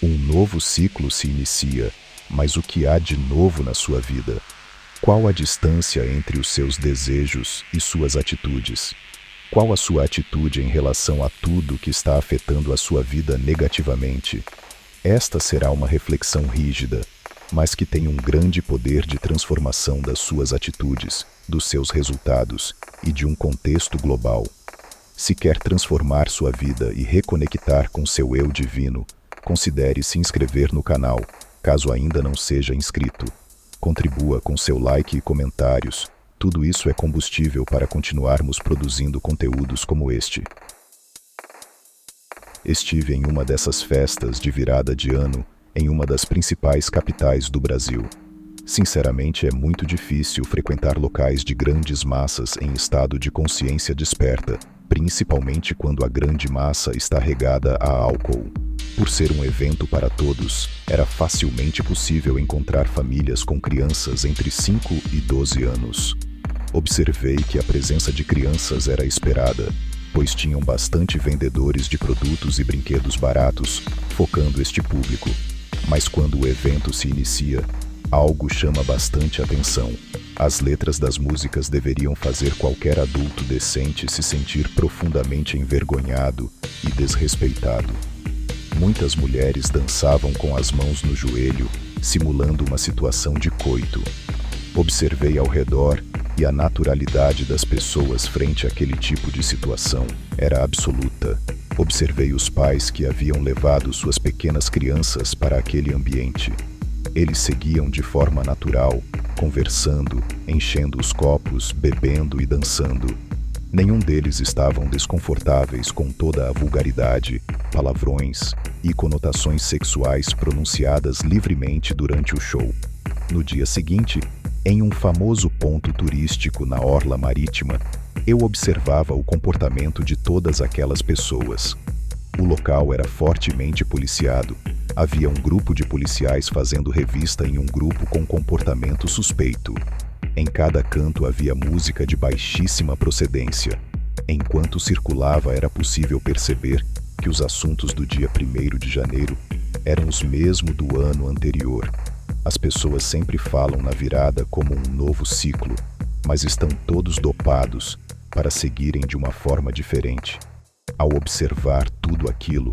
Um novo ciclo se inicia, mas o que há de novo na sua vida? Qual a distância entre os seus desejos e suas atitudes? Qual a sua atitude em relação a tudo que está afetando a sua vida negativamente? Esta será uma reflexão rígida, mas que tem um grande poder de transformação das suas atitudes, dos seus resultados e de um contexto global. Se quer transformar sua vida e reconectar com seu eu divino, considere se inscrever no canal, caso ainda não seja inscrito. Contribua com seu like e comentários. Tudo isso é combustível para continuarmos produzindo conteúdos como este. Estive em uma dessas festas de virada de ano em uma das principais capitais do Brasil. Sinceramente, é muito difícil frequentar locais de grandes massas em estado de consciência desperta, principalmente quando a grande massa está regada a álcool. Por ser um evento para todos, era facilmente possível encontrar famílias com crianças entre 5 e 12 anos. Observei que a presença de crianças era esperada, pois tinham bastante vendedores de produtos e brinquedos baratos, focando este público. Mas quando o evento se inicia, algo chama bastante atenção. As letras das músicas deveriam fazer qualquer adulto decente se sentir profundamente envergonhado e desrespeitado. Muitas mulheres dançavam com as mãos no joelho, simulando uma situação de coito. Observei ao redor e a naturalidade das pessoas frente àquele tipo de situação era absoluta. Observei os pais que haviam levado suas pequenas crianças para aquele ambiente. Eles seguiam de forma natural, conversando, enchendo os copos, bebendo e dançando. Nenhum deles estavam desconfortáveis com toda a vulgaridade, palavrões e conotações sexuais pronunciadas livremente durante o show. No dia seguinte, em um famoso ponto turístico na orla marítima, eu observava o comportamento de todas aquelas pessoas. O local era fortemente policiado. Havia um grupo de policiais fazendo revista em um grupo com comportamento suspeito. Em cada canto havia música de baixíssima procedência. Enquanto circulava, era possível perceber que os assuntos do dia 1º de janeiro eram os mesmos do ano anterior. As pessoas sempre falam na virada como um novo ciclo, mas estão todos dopados para seguirem de uma forma diferente. Ao observar tudo aquilo,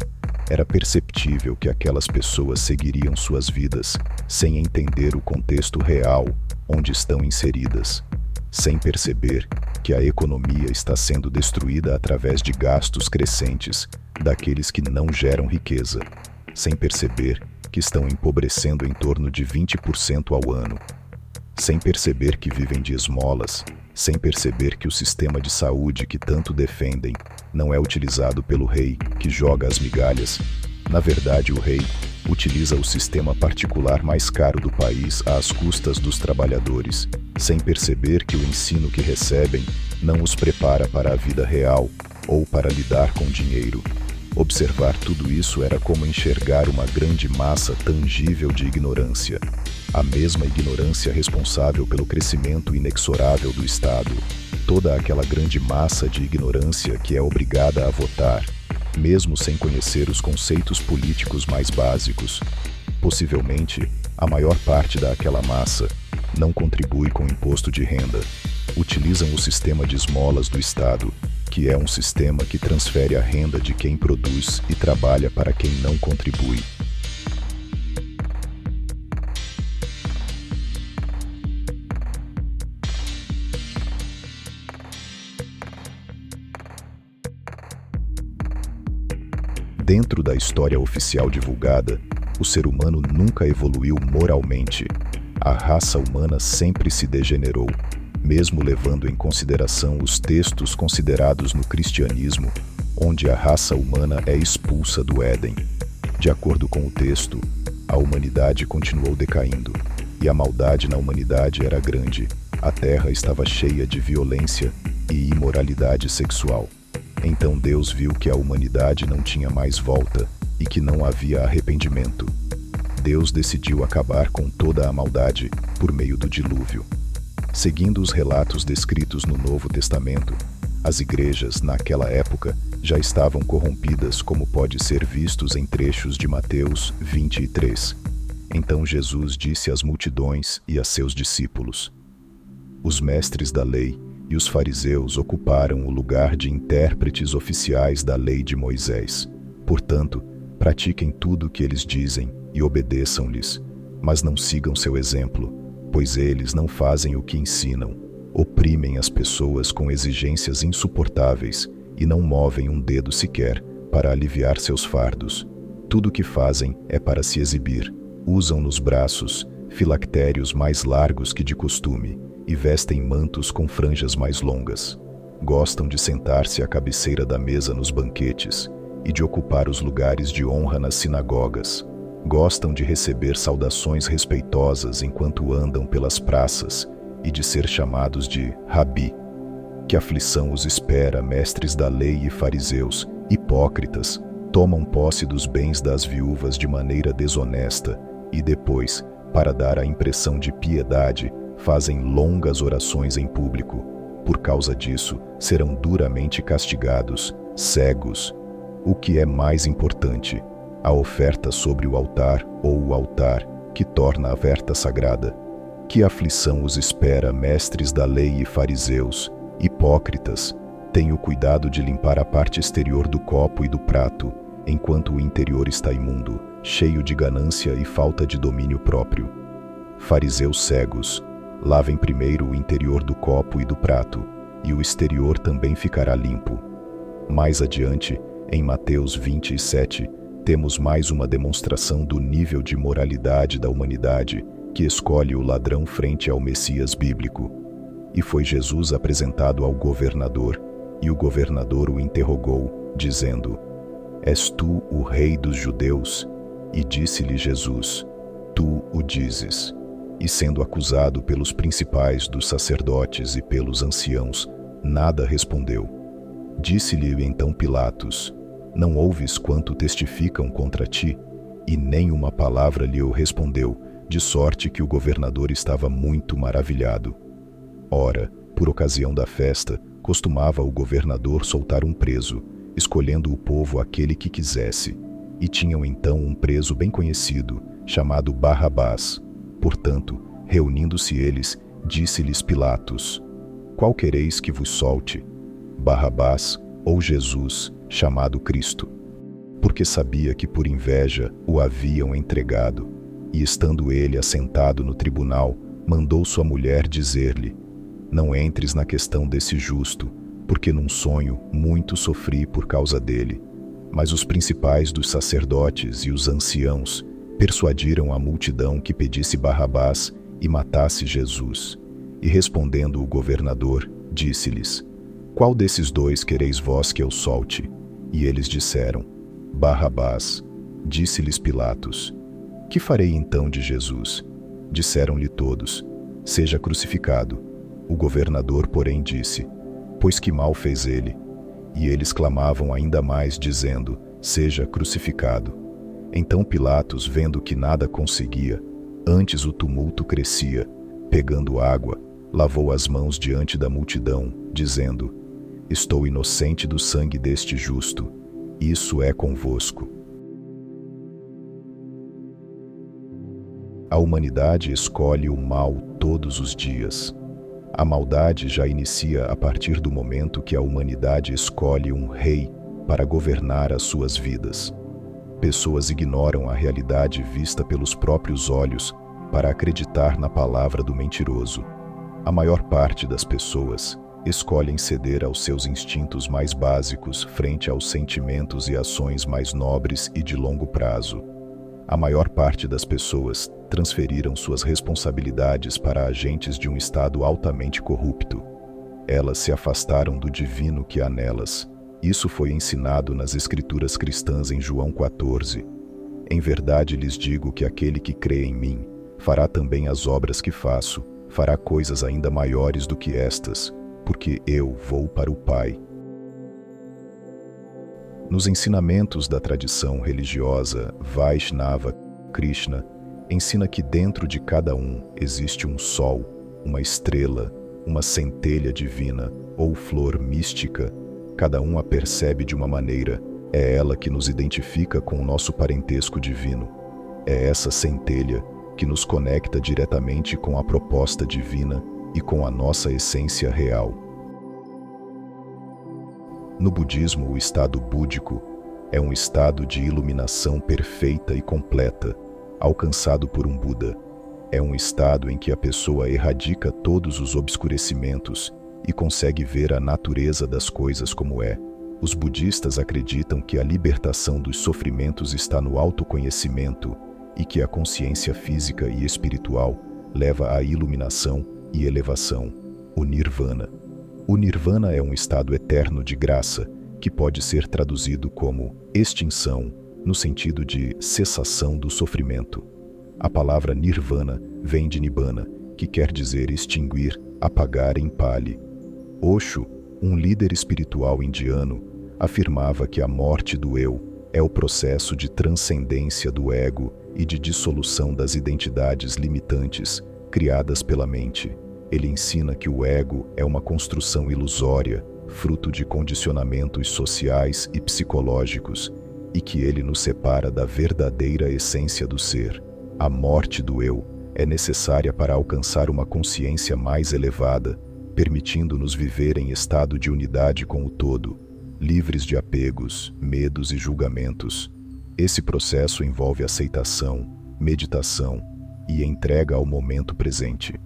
era perceptível que aquelas pessoas seguiriam suas vidas sem entender o contexto real onde estão inseridas, sem perceber que a economia está sendo destruída através de gastos crescentes daqueles que não geram riqueza, sem perceber que estão empobrecendo em torno de 20% ao ano, sem perceber que vivem de esmolas, sem perceber que o sistema de saúde que tanto defendem não é utilizado pelo rei que joga as migalhas. Na verdade, o rei utiliza o sistema particular mais caro do país às custas dos trabalhadores, sem perceber que o ensino que recebem não os prepara para a vida real ou para lidar com dinheiro. Observar tudo isso era como enxergar uma grande massa tangível de ignorância, a mesma ignorância responsável pelo crescimento inexorável do Estado, toda aquela grande massa de ignorância que é obrigada a votar, mesmo sem conhecer os conceitos políticos mais básicos. Possivelmente, a maior parte daquela massa não contribui com imposto de renda, utilizam o sistema de esmolas do Estado, que é um sistema que transfere a renda de quem produz e trabalha para quem não contribui. Dentro da história oficial divulgada, o ser humano nunca evoluiu moralmente. A raça humana sempre se degenerou, mesmo levando em consideração os textos considerados no cristianismo, onde a raça humana é expulsa do Éden. De acordo com o texto, a humanidade continuou decaindo, e a maldade na humanidade era grande. A terra estava cheia de violência e imoralidade sexual. Então Deus viu que a humanidade não tinha mais volta e que não havia arrependimento. Deus decidiu acabar com toda a maldade por meio do dilúvio. Seguindo os relatos descritos no Novo Testamento, as igrejas, naquela época, já estavam corrompidas, como pode ser vistos em trechos de Mateus 23. Então Jesus disse às multidões e a seus discípulos: os mestres da lei e os fariseus ocuparam o lugar de intérpretes oficiais da lei de Moisés. Portanto, pratiquem tudo o que eles dizem e obedeçam-lhes, mas não sigam seu exemplo, pois eles não fazem o que ensinam, oprimem as pessoas com exigências insuportáveis e não movem um dedo sequer para aliviar seus fardos. Tudo o que fazem é para se exibir. Usam nos braços filactérios mais largos que de costume e vestem mantos com franjas mais longas. Gostam de sentar-se à cabeceira da mesa nos banquetes e de ocupar os lugares de honra nas sinagogas. Gostam de receber saudações respeitosas enquanto andam pelas praças e de ser chamados de Rabi. Que aflição os espera, mestres da lei e fariseus, hipócritas, tomam posse dos bens das viúvas de maneira desonesta e depois, para dar a impressão de piedade, fazem longas orações em público. Por causa disso, serão duramente castigados, cegos. O que é mais importante, a oferta sobre o altar ou o altar, que torna a oferta sagrada. Que aflição os espera, mestres da lei e fariseus, hipócritas, tenham cuidado de limpar a parte exterior do copo e do prato, enquanto o interior está imundo, cheio de ganância e falta de domínio próprio. Fariseus cegos, lavem primeiro o interior do copo e do prato, e o exterior também ficará limpo. Mais adiante, em Mateus 27, temos mais uma demonstração do nível de moralidade da humanidade que escolhe o ladrão frente ao Messias bíblico. E foi Jesus apresentado ao governador, e o governador o interrogou, dizendo: És tu o rei dos judeus? E disse-lhe Jesus: Tu o dizes. E sendo acusado pelos principais dos sacerdotes e pelos anciãos, nada respondeu. Disse-lhe então Pilatos: Não ouves quanto testificam contra ti? E nem uma palavra lhe respondeu, de sorte que o governador estava muito maravilhado. Ora, por ocasião da festa, costumava o governador soltar um preso, escolhendo o povo aquele que quisesse. E tinham então um preso bem conhecido, chamado Barrabás. Portanto, reunindo-se eles, disse-lhes Pilatos: Qual quereis que vos solte? Barrabás ou Jesus, chamado Cristo? Porque sabia que por inveja o haviam entregado. E estando ele assentado no tribunal, mandou sua mulher dizer-lhe: Não entres na questão desse justo, porque num sonho muito sofri por causa dele. Mas os principais dos sacerdotes e os anciãos persuadiram a multidão que pedisse Barrabás e matasse Jesus. E respondendo o governador, disse-lhes: Qual desses dois quereis vós que eu solte? E eles disseram: Barrabás. Disse-lhes Pilatos: Que farei então de Jesus? Disseram-lhe todos: Seja crucificado. O governador, porém, disse: Pois que mal fez ele? E eles clamavam ainda mais, dizendo: Seja crucificado. Então Pilatos, vendo que nada conseguia, antes o tumulto crescia, pegando água, lavou as mãos diante da multidão, dizendo: Estou inocente do sangue deste justo. Isso é convosco. A humanidade escolhe o mal todos os dias. A maldade já inicia a partir do momento que a humanidade escolhe um rei para governar as suas vidas. Pessoas ignoram a realidade vista pelos próprios olhos para acreditar na palavra do mentiroso. A maior parte das pessoas escolhem ceder aos seus instintos mais básicos frente aos sentimentos e ações mais nobres e de longo prazo. A maior parte das pessoas transferiram suas responsabilidades para agentes de um estado altamente corrupto. Elas se afastaram do divino que há nelas. Isso foi ensinado nas escrituras cristãs em João 14. Em verdade lhes digo que aquele que crê em mim fará também as obras que faço, fará coisas ainda maiores do que estas, porque eu vou para o Pai. Nos ensinamentos da tradição religiosa Vaishnava, Krishna ensina que dentro de cada um existe um sol, uma estrela, uma centelha divina ou flor mística, Cada um a percebe de uma maneira. É ela que nos identifica com o nosso parentesco divino. É essa centelha que nos conecta diretamente com a proposta divina e com a nossa essência real. No budismo, o estado búdico é um estado de iluminação perfeita e completa, alcançado por um Buda. É um estado em que a pessoa erradica todos os obscurecimentos e consegue ver a natureza das coisas como é. Os budistas acreditam que a libertação dos sofrimentos está no autoconhecimento e que a consciência física e espiritual leva à iluminação e elevação, o Nirvana. O Nirvana é um estado eterno de graça que pode ser traduzido como extinção, no sentido de cessação do sofrimento. A palavra Nirvana vem de Nibbana, que quer dizer extinguir, apagar em Pali. Osho, um líder espiritual indiano, afirmava que a morte do eu é o processo de transcendência do ego e de dissolução das identidades limitantes criadas pela mente. Ele ensina que o ego é uma construção ilusória, fruto de condicionamentos sociais e psicológicos, e que ele nos separa da verdadeira essência do ser. A morte do eu é necessária para alcançar uma consciência mais elevada, permitindo-nos viver em estado de unidade com o todo, livres de apegos, medos e julgamentos. Esse processo envolve aceitação, meditação e entrega ao momento presente.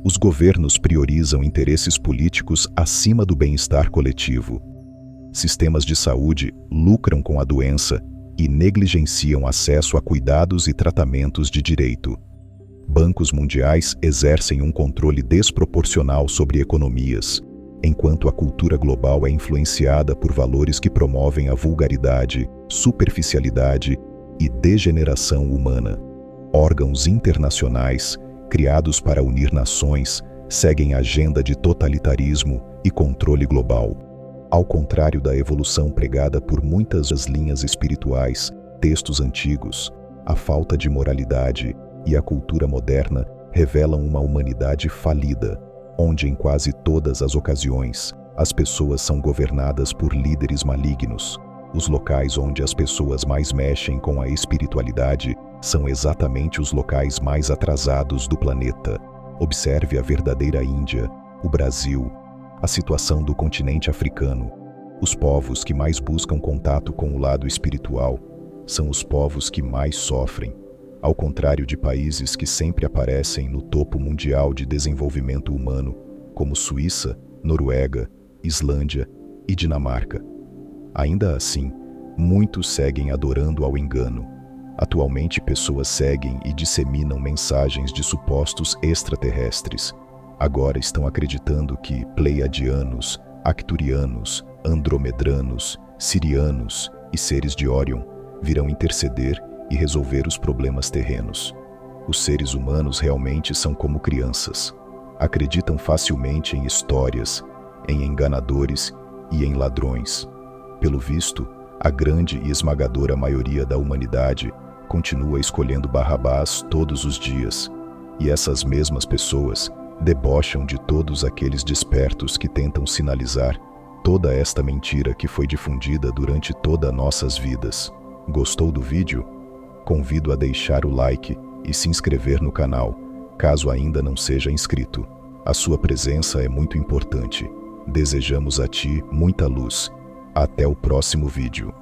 Os governos priorizam interesses políticos acima do bem-estar coletivo. Sistemas de saúde lucram com a doença e negligenciam acesso a cuidados e tratamentos de direito. Bancos mundiais exercem um controle desproporcional sobre economias, enquanto a cultura global é influenciada por valores que promovem a vulgaridade, superficialidade e degeneração humana. Órgãos internacionais, criados para unir nações, seguem a agenda de totalitarismo e controle global. Ao contrário da evolução pregada por muitas das linhas espirituais, textos antigos, a falta de moralidade e a cultura moderna revelam uma humanidade falida, onde em quase todas as ocasiões, as pessoas são governadas por líderes malignos. Os locais onde as pessoas mais mexem com a espiritualidade são exatamente os locais mais atrasados do planeta. Observe a verdadeira Índia, o Brasil, a situação do continente africano. Os povos que mais buscam contato com o lado espiritual são os povos que mais sofrem, ao contrário de países que sempre aparecem no topo mundial de desenvolvimento humano, como Suíça, Noruega, Islândia e Dinamarca. Ainda assim, muitos seguem adorando ao engano. Atualmente, pessoas seguem e disseminam mensagens de supostos extraterrestres. Agora estão acreditando que pleiadianos, arcturianos, andromedranos, sirianos e seres de Órion virão interceder e resolver os problemas terrenos. Os seres humanos realmente são como crianças. Acreditam facilmente em histórias, em enganadores e em ladrões. Pelo visto, a grande e esmagadora maioria da humanidade continua escolhendo Barrabás todos os dias, e essas mesmas pessoas debocham de todos aqueles despertos que tentam sinalizar toda esta mentira que foi difundida durante todas nossas vidas. Gostou do vídeo? Convido a deixar o like e se inscrever no canal, caso ainda não seja inscrito. A sua presença é muito importante. Desejamos a ti muita luz. Até o próximo vídeo.